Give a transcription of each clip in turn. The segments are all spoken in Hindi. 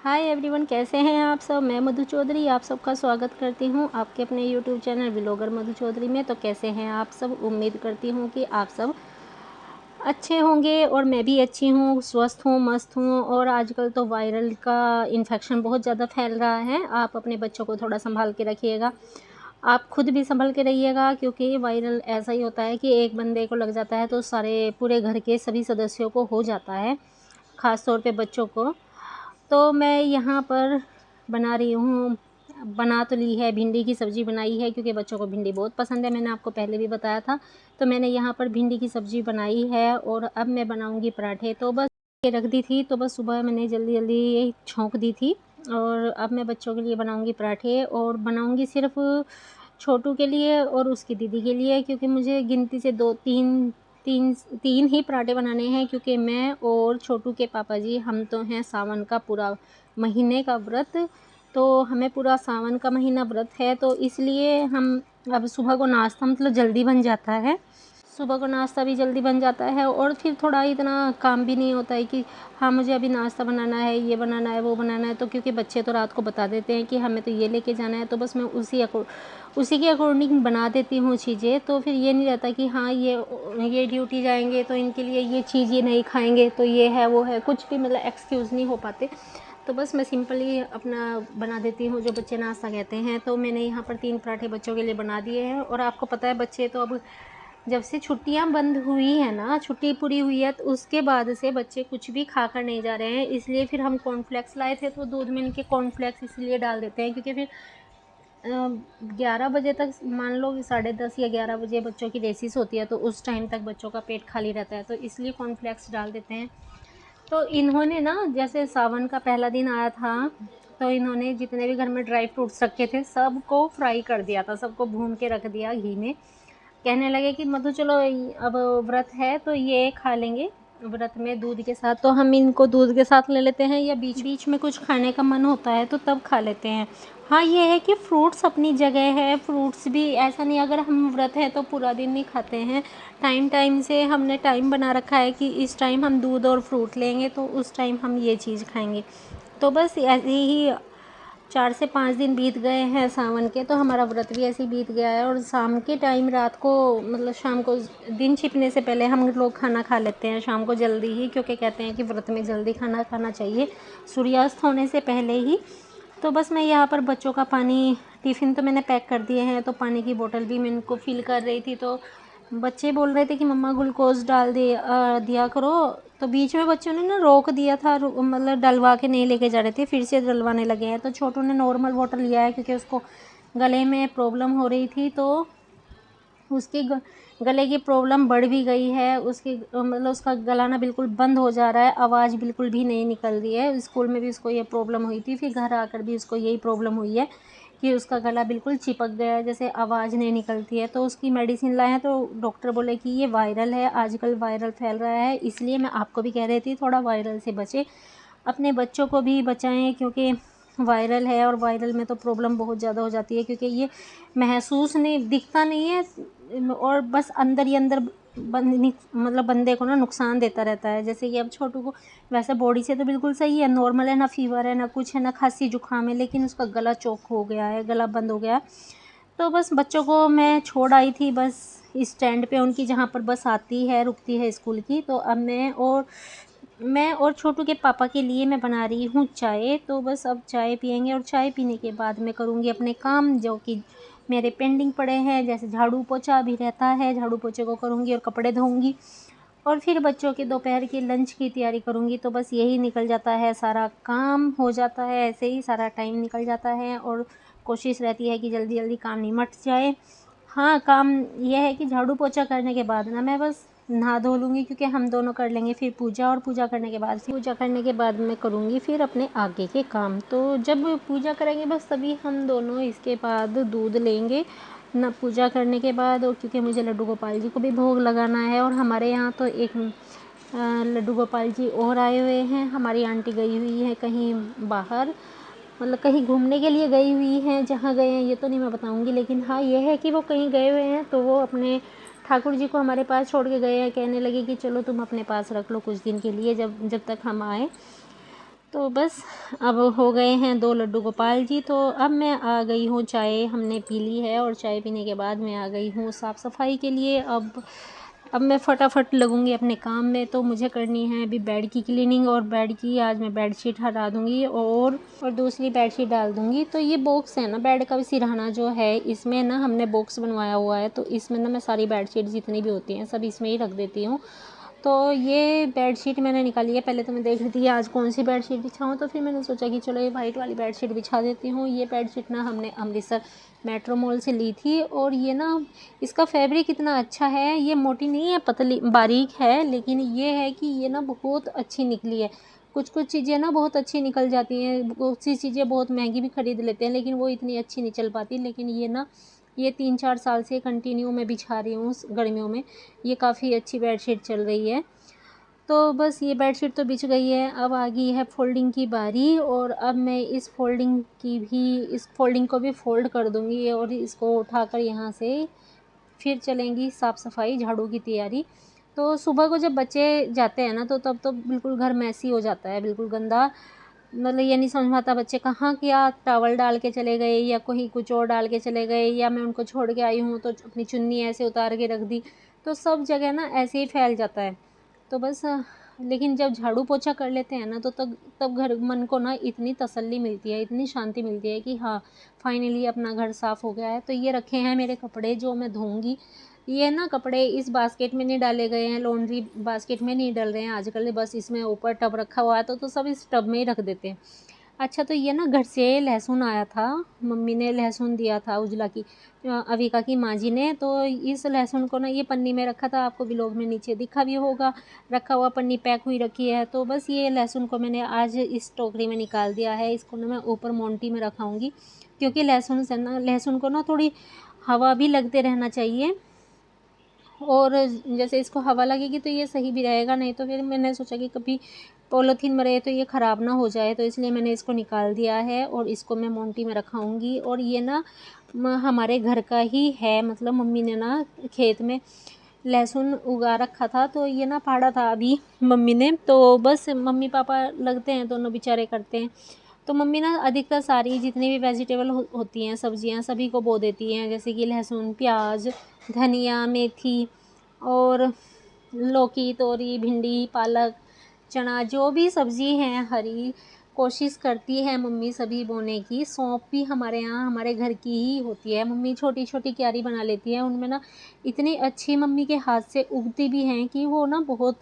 हाय एवरीवन, कैसे हैं आप सब। मैं मधु चौधरी आप सबका स्वागत करती हूं आपके अपने YouTube channel vlogger Madhu Chaudhary में। तो कैसे हैं आप सब। उम्मीद करती हूं कि आप सब अच्छे होंगे और मैं भी अच्छी हूं, स्वस्थ हूं, मस्त हूं। और आजकल तो वायरल का इन्फेक्शन बहुत ज़्यादा फैल रहा है। आप अपने बच्चों को थोड़ा संभाल के रखिएगा, आप खुद भी संभल के रहिएगा, क्योंकि वायरल ऐसा ही होता है कि एक बंदे को लग जाता है तो सारे पूरे घर के सभी सदस्यों को हो जाता है, ख़ास तौर पे बच्चों को। तो मैं यहाँ पर बना रही हूँ, बना तो ली है, भिंडी की सब्ज़ी बनाई है, क्योंकि बच्चों को भिंडी बहुत पसंद है। मैंने आपको पहले भी बताया था। तो मैंने यहाँ पर भिंडी की सब्ज़ी बनाई है और अब मैं बनाऊँगी पराठे। तो बस ये रख दी थी, तो बस सुबह मैंने जल्दी जल्दी छोंक दी थी। और अब मैं बच्चों के लिए बनाऊँगी पराठे, और बनाऊँगी सिर्फ छोटू के लिए और उसकी दीदी के लिए, क्योंकि मुझे गिनती से दो तीन तीन तीन ही पराठे बनाने हैं, क्योंकि मैं और छोटू के पापा जी हम तो हैं सावन का पूरा महीने का व्रत। तो हमें पूरा सावन का महीना व्रत है, तो इसलिए हम अब सुबह को नाश्ता मतलब जल्दी बन जाता है। सुबह को नाश्ता भी जल्दी बन जाता है और फिर थोड़ा इतना काम भी नहीं होता है कि हाँ मुझे अभी नाश्ता बनाना है, ये बनाना है, वो बनाना है। तो क्योंकि बच्चे तो रात को बता देते हैं कि हमें तो ये लेके जाना है, तो बस मैं उसी के अकॉर्डिंग बना देती हूँ चीज़ें। तो फिर ये नहीं रहता कि हाँ ये ड्यूटी जाएंगे तो इनके लिए ये चीज़ ये नहीं खाएंगे, तो ये है वो है, कुछ भी मतलब एक्सक्यूज़ नहीं हो पाते। तो बस मैं सिंपली अपना बना देती हूँ जो बच्चे नाश्ता कहते हैं। तो मैंने यहाँ पर 3 पराठे बच्चों के लिए बना दिए हैं। और आपको पता है बच्चे तो अब जब से छुट्टियां बंद हुई है ना, छुट्टी पूरी हुई है, तो उसके बाद से बच्चे कुछ भी खाकर नहीं जा रहे हैं। इसलिए फिर हम कॉर्नफ्लेक्स लाए थे, तो दूध में इनके कॉर्नफ्लेक्स इसलिए डाल देते हैं, क्योंकि फिर 11 बजे तक, मान लो 10:30 या 11 बजे बच्चों की रेसिस होती है, तो उस टाइम तक बच्चों का पेट खाली रहता है, तो इसलिए कॉर्नफ्लेक्स डाल देते हैं। तो इन्होंने ना, जैसे सावन का पहला दिन आया था, तो इन्होंने जितने भी घर में ड्राई फ्रूट्स रखे थे सबको फ्राई कर दिया था, सबको भून के रख दिया घी में। कहने लगे कि मधु चलो अब व्रत है तो ये खा लेंगे व्रत में दूध के साथ। तो हम इनको दूध के साथ ले लेते हैं, या बीच बीच में कुछ खाने का मन होता है तो तब खा लेते हैं। हाँ ये है कि फ्रूट्स अपनी जगह है, फ्रूट्स भी ऐसा नहीं, अगर हम व्रत है तो पूरा दिन नहीं खाते हैं। टाइम टाइम से हमने टाइम बना रखा है कि इस टाइम हम दूध और फ्रूट लेंगे, तो उस टाइम हम ये चीज़ खाएंगे। तो बस ऐसे ही 4 से 5 दिन बीत गए हैं सावन के, तो हमारा व्रत भी ऐसे ही बीत गया है। और शाम के टाइम, रात को मतलब शाम को, दिन छिपने से पहले हम लोग खाना खा लेते हैं शाम को जल्दी ही, क्योंकि कहते हैं कि व्रत में जल्दी खाना खाना चाहिए, सूर्यास्त होने से पहले ही। तो बस मैं यहाँ पर बच्चों का पानी, टिफ़िन तो मैंने पैक कर दिए हैं, तो पानी की बोतल भी मैं इनको फिल कर रही थी। तो बच्चे बोल रहे थे कि मम्मा ग्लूकोज़ डाल दिया करो। तो बीच में बच्चों ने ना रोक दिया था, मतलब डलवा के नहीं लेके जा रहे थे, फिर से डलवाने लगे हैं। तो छोटू ने नॉर्मल वाटर लिया है, क्योंकि उसको गले में प्रॉब्लम हो रही थी, तो उसके गले की प्रॉब्लम बढ़ भी गई है। उसकी मतलब उसका गला ना बिल्कुल बंद हो जा रहा है, आवाज़ बिल्कुल भी नहीं निकल रही है। स्कूल में भी उसको ये प्रॉब्लम हुई थी, फिर घर आकर भी उसको यही प्रॉब्लम हुई है कि उसका गला बिल्कुल चिपक गया है, जैसे आवाज़ नहीं निकलती है। तो उसकी मेडिसिन लाए हैं, तो डॉक्टर बोले कि ये वायरल है, आजकल वायरल फैल रहा है। इसलिए मैं आपको भी कह रही थी थोड़ा वायरल से बचें, अपने बच्चों को भी बचाएं, क्योंकि वायरल है और वायरल में तो प्रॉब्लम बहुत ज़्यादा हो जाती है, क्योंकि ये महसूस नहीं, दिखता नहीं है, और बस अंदर ही अंदर मतलब बंदे को ना नुकसान देता रहता है। जैसे कि अब छोटू को वैसे बॉडी से तो बिल्कुल सही है, नॉर्मल है, ना फीवर है, ना कुछ है, ना खांसी जुकाम है, लेकिन उसका गला चौक हो गया है, गला बंद हो गया है। तो बस बच्चों को मैं छोड़ आई थी बस स्टैंड पे उनकी, जहाँ पर बस आती है रुकती है स्कूल की। तो अब मैं और छोटू के पापा के लिए मैं बना रही हूँ चाय। तो बस अब चाय पियेंगे, और चाय पीने के बाद मैं करूँगी अपने काम जो कि मेरे पेंडिंग पड़े हैं, जैसे झाड़ू पोछा भी रहता है, झाड़ू पोछे को करूँगी और कपड़े धोऊँगी, और फिर बच्चों के दोपहर की लंच की तैयारी करूँगी। तो बस यही निकल जाता है, सारा काम हो जाता है, ऐसे ही सारा टाइम निकल जाता है, और कोशिश रहती है कि जल्दी जल्दी काम निमट जाए। हाँ, काम यह है कि झाड़ू पोछा करने के बाद ना मैं बस नहा धो लूँगी, क्योंकि हम दोनों कर लेंगे फिर पूजा, और पूजा करने के बाद मैं करूँगी फिर अपने आगे के काम। तो जब पूजा करेंगे बस तभी हम दोनों इसके बाद दूध लेंगे ना, पूजा करने के बाद। और क्योंकि मुझे लड्डू गोपाल जी को भी भोग लगाना है, और हमारे यहाँ तो एक लड्डू गोपाल जी और आए हुए हैं। हमारी आंटी गई हुई है कहीं बाहर, मतलब कहीं घूमने के लिए गई हुई हैं, जहाँ गए हैं ये तो नहीं मैं बताऊंगी, लेकिन हाँ ये है कि वो कहीं गए हुए हैं, तो वो अपने ठाकुर जी को हमारे पास छोड़ के गए हैं। कहने लगे कि चलो तुम अपने पास रख लो कुछ दिन के लिए, जब तक हम आए। तो बस अब हो गए हैं 2 लड्डू गोपाल जी। तो अब मैं आ गई हूँ, चाय हमने पी ली है और चाय पीने के बाद मैं आ गई हूँ साफ़ सफाई के लिए। अब मैं फटाफट लगूँगी अपने काम में। तो मुझे करनी है अभी बेड की क्लीनिंग, और बेड की आज मैं बेडशीट हटा दूँगी और दूसरी बेडशीट डाल दूँगी। तो ये बॉक्स है ना बेड का सिरहाना जो है, इसमें ना हमने बॉक्स बनवाया हुआ है, तो इसमें ना मैं सारी बेडशीट जितनी भी होती हैं सब इसमें ही रख देती हूँ। तो ये बेडशीट मैंने निकाली है। पहले तो मैं देख रही थी आज कौन सी बेडशीट बिछाऊँ, तो फिर मैंने सोचा कि चलो ये वाइट वाली बेडशीट बिछा देती हूँ। ये बेडशीट ना हमने अमृतसर मेट्रो मॉल से ली थी, और ये ना इसका फैब्रिक इतना अच्छा है। ये मोटी नहीं है, पतली बारीक है, लेकिन ये है कि ये ना बहुत अच्छी निकली है। कुछ कुछ चीज़ें ना बहुत अच्छी निकल जाती हैं, बहुत सी चीज़ें बहुत महंगी भी ख़रीद लेते हैं लेकिन वो इतनी अच्छी नहीं चल पाती। लेकिन ये ना ये 3-4 साल से कंटिन्यू मैं बिछा रही हूँ गर्मियों में। ये काफ़ी अच्छी बेडशीट चल रही है। तो बस ये बेडशीट तो बिछ गई है, अब आ गई है फ़ोल्डिंग की बारी। और अब मैं इस फ़ोल्डिंग को भी फ़ोल्ड कर दूँगी, और इसको उठाकर यहाँ से फिर चलेंगी साफ़ सफाई, झाड़ू की तैयारी। तो सुबह को जब बच्चे जाते हैं ना, तो तब तो बिल्कुल घर मैसी हो जाता है, बिल्कुल गंदा। मतलब ये नहीं समझ में आता बच्चे कहाँ क्या टॉवल डाल के चले गए, या कोई कुछ और डाल के चले गए, या मैं उनको छोड़ के आई हूँ तो अपनी चुन्नी ऐसे उतार के रख दी। तो सब जगह ना ऐसे ही फैल जाता है। तो बस लेकिन जब झाड़ू पोछा कर लेते हैं ना, तो तब घर मन को ना इतनी तसल्ली मिलती है, इतनी शांति मिलती है कि हाँ, फाइनली अपना घर साफ़ हो गया है। तो ये रखे हैं मेरे कपड़े जो मैं धोऊँगी। ये ना कपड़े इस बास्केट में नहीं डाले गए हैं, लॉन्ड्री बास्केट में नहीं डल रहे हैं आजकल, बस इसमें ऊपर टब रखा हुआ है, तो सब इस टब में ही रख देते हैं। अच्छा, तो ये ना घर से लहसुन आया था, मम्मी ने लहसुन दिया था उजला की, अविका की माँ जी ने। तो इस लहसुन को ना ये पन्नी में रखा था, आपको व्लॉग में नीचे दिखा भी होगा, रखा हुआ पन्नी पैक हुई रखी है। तो बस ये लहसुन को मैंने आज इस टोकरी में निकाल दिया है। इसको ना मैं ऊपर मोंटी में रखाऊँगी, क्योंकि लहसुन को ना थोड़ी हवा भी लगते रहना चाहिए, और जैसे इसको हवा लगेगी तो ये सही भी रहेगा, नहीं तो फिर मैंने सोचा कि कभी पॉलीथीन में रहे तो ये ख़राब ना हो जाए, तो इसलिए मैंने इसको निकाल दिया है और इसको मैं मोंटी में रखाऊंगी। और ये ना हमारे घर का ही है, मतलब मम्मी ने ना खेत में लहसुन उगा रखा था, तो ये ना फाड़ा था अभी मम्मी ने। तो बस मम्मी पापा लगते हैं, दोनों बेचारे करते हैं। तो मम्मी ना अधिकतर सारी जितनी भी वेजिटेबल होती हैं, सब्जियां, सभी को बो देती हैं, जैसे कि लहसुन, प्याज, धनिया, मेथी, और लौकी, तोरी, भिंडी, पालक, चना, जो भी सब्ज़ी हैं हरी, कोशिश करती है मम्मी सभी बोने की। सौंफ भी हमारे यहाँ हमारे घर की ही होती है, मम्मी छोटी छोटी क्यारी बना लेती है, उनमें ना इतनी अच्छी मम्मी के हाथ से उगती भी हैं कि वो ना बहुत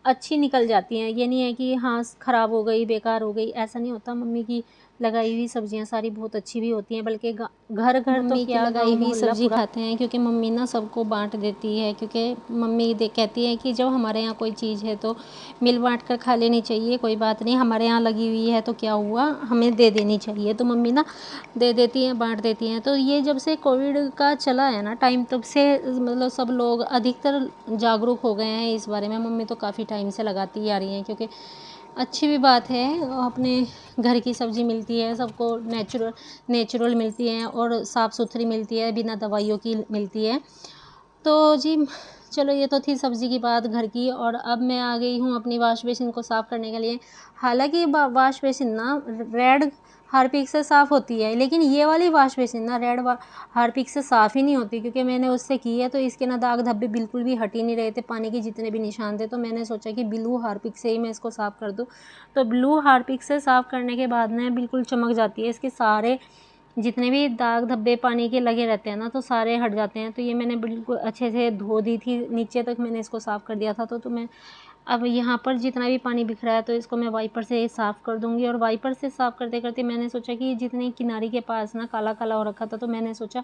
अच्छी निकल जाती हैं। ये नहीं है कि हाँ ख़राब हो गई, बेकार हो गई, ऐसा नहीं होता। मम्मी की लगाई हुई सब्जियां सारी बहुत अच्छी भी होती हैं, बल्कि घर घर तो मम्मी की क्या, लगाई गाँव हुई मोहल्ला सब्ज़ी पूरा खाते हैं, क्योंकि मम्मी ना सबको बांट देती है। क्योंकि मम्मी कहती है कि जब हमारे यहाँ कोई चीज़ है तो मिल बांट कर खा लेनी चाहिए, कोई बात नहीं, हमारे यहाँ लगी हुई है तो क्या हुआ, हमें दे देनी चाहिए। तो मम्मी ना दे देती हैं, बांट देती हैं। तो ये जब से कोविड का चला है ना टाइम, तब से मतलब सब लोग अधिकतर जागरूक हो गए हैं इस बारे में। मम्मी तो काफ़ी टाइम से लगाती ही आ रही हैं, क्योंकि अच्छी भी बात है, अपने घर की सब्ज़ी मिलती है सबको, नेचुरल मिलती है और साफ़ सुथरी मिलती है, बिना दवाइयों की मिलती है। तो जी चलो, ये तो थी सब्ज़ी की बात घर की। और अब मैं आ गई हूँ अपनी वॉश बेसिन को साफ़ करने के लिए। हालांकि वॉश बेसिन ना रेड हार्पिक से साफ़ होती है, लेकिन ये वाली वॉश बेसिन ना रेड हार्पिक से साफ़ ही नहीं होती, क्योंकि मैंने उससे की है तो इसके ना दाग धब्बे बिल्कुल भी हट ही नहीं रहे थे, पानी के जितने भी निशान थे। तो मैंने सोचा कि ब्लू हार्पिक से ही मैं इसको साफ़ कर दूँ। तो ब्लू हार्पिक से साफ़ करने के बाद में बिल्कुल चमक जाती है, इसके सारे जितने भी दाग धब्बे पानी के लगे रहते हैं ना, तो सारे हट जाते हैं। तो ये मैंने बिल्कुल अच्छे से धो दी थी, नीचे तक मैंने इसको साफ़ कर दिया था। तो मैं अब यहाँ पर जितना भी पानी बिख रहा है तो इसको मैं वाइपर से साफ़ कर दूँगी। और वाइपर से साफ़ करते करते मैंने सोचा कि जितनी किनारी के पास ना काला काला हो रखा था, तो मैंने सोचा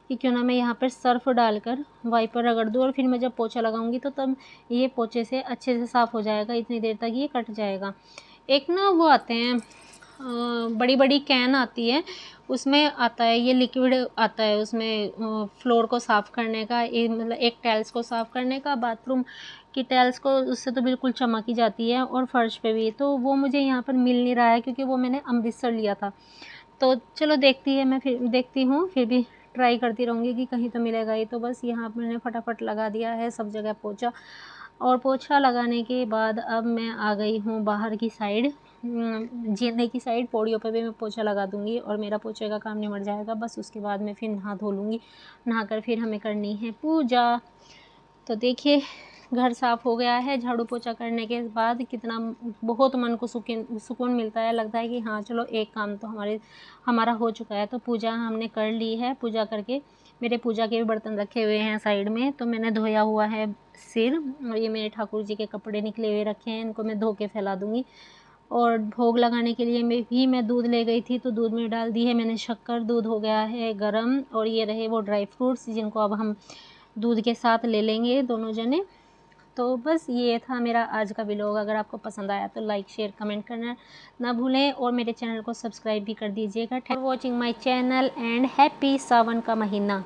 कि क्यों ना मैं यहाँ पर सर्फ़ डालकर वाइपर रगड़ दूँ, और फिर मैं जब पोछा लगाऊंगी तो तब ये पोछे से अच्छे से साफ़ हो जाएगा, इतनी देर तक ये कट जाएगा। एक ना वो आते हैं बड़ी बड़ी कैन आती है, उसमें आता है ये लिक्विड आता है, उसमें फ्लोर को साफ़ करने का, मतलब एक टाइल्स को साफ़ करने का, बाथरूम की टाइल्स को, उससे तो बिल्कुल चमक ही जाती है, और फर्श पे भी। तो वो मुझे यहाँ पर मिल नहीं रहा है, क्योंकि वो मैंने अमृतसर लिया था। तो चलो देखती हूँ, फिर भी ट्राई करती रहूँगी कि कहीं तो मिलेगा ही। तो बस यहाँ पर मैंने फटाफट लगा दिया है सब जगह पोछा। और पोछा लगाने के बाद अब मैं आ गई हूँ बाहर की साइड, जीने की साइड। पौड़ियों पे भी मैं पोछा लगा दूँगी और मेरा पोछे का काम निमट जाएगा। बस उसके बाद मैं फिर नहा धो लूँगी। नहाकर फिर हमें करनी है पूजा। तो देखिए घर साफ़ हो गया है। झाड़ू पोछा करने के बाद कितना बहुत मन को सुकून मिलता है। लगता है कि हाँ चलो एक काम तो हमारा हो चुका है। तो पूजा हमने कर ली है। पूजा करके मेरे पूजा के भी बर्तन रखे हुए हैं साइड में। तो मैंने धोया हुआ है सिर, और ये मेरे ठाकुर जी के कपड़े निकले हुए रखे हैं, इनको मैं धो के फैला दूँगी। और भोग लगाने के लिए मैं दूध ले गई थी, तो दूध में डाल दी है मैंने शक्कर। दूध हो गया है गरम, और ये रहे वो ड्राई फ्रूट्स जिनको अब हम दूध के साथ ले लेंगे दोनों जने। तो बस ये था मेरा आज का व्लॉग। अगर आपको पसंद आया तो लाइक शेयर कमेंट करना ना भूलें, और मेरे चैनल को सब्सक्राइब भी कर दीजिएगा। Thank for watching my channel and happy Sawan का महीना।